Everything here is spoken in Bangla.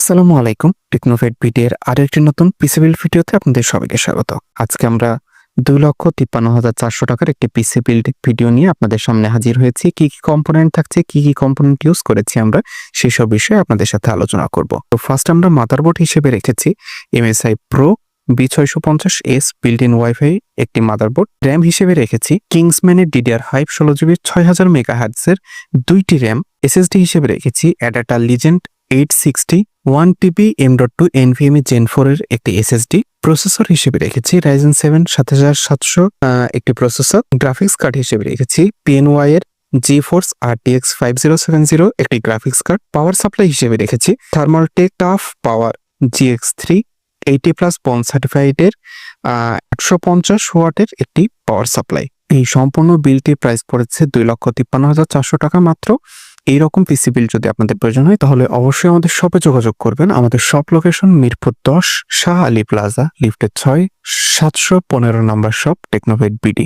আসসালামু আলাইকুম। টেকনোফেড ভিডিওর আরো একটি নতুন পিসি বিল্ড ভিডিওতে আপনাদের সবাইকে স্বাগত। আজকে আমরা 2,53,400 টাকার একটি পিসি বিল্ড ভিডিও নিয়ে আপনাদের সামনে হাজির হয়েছি। কি কি কম্পোনেন্ট থাকছে, কি কি কম্পোনেন্ট ইউজ করেছি আমরা সেই সব বিষয়ে আপনাদের সাথে আলোচনা করব। তো ফার্স্ট আমরা মাদারবোর্ড হিসেবে রেখেছি MSI Pro B650S built in wifi একটি মাদারবোর্ড। র্যাম হিসেবে রেখেছি কিংসম্যানের DDR5 16GB 6000 MHz এর দুইটি র্যাম। SSD হিসেবে রেখেছি অ্যাডাটা legend 860 1TB M.2 NVMe Gen 4 এর একটি SSD। প্রসেসর হিসেবে রেখেছি Ryzen 7 7700 একটি প্রসেসর। গ্রাফিক্স কার্ড হিসেবে রেখেছি PNY এর GeForce RTX 5070 একটি গ্রাফিক্স কার্ড। পাওয়ার সাপ্লাই হিসেবে রেখেছি Thermaltake টাফ পাওয়ার GX3 80+ বন্ড সার্টিফাইড এর 850 ওয়াটের একটি পাওয়ার সাপ্লাই। এই সম্পূর্ণ বিলটির প্রাইস পড়েছে 2,53,400 টাকা মাত্র। এইরকম পিসি বিল যদি আপনাদের প্রয়োজন হয় তাহলে অবশ্যই আমাদের শপে যোগাযোগ করবেন। আমাদের shop location Mirpur 10 Shah Ali plaza লিফটের 6 715 নম্বর শপ টেকনোফেড বিডি।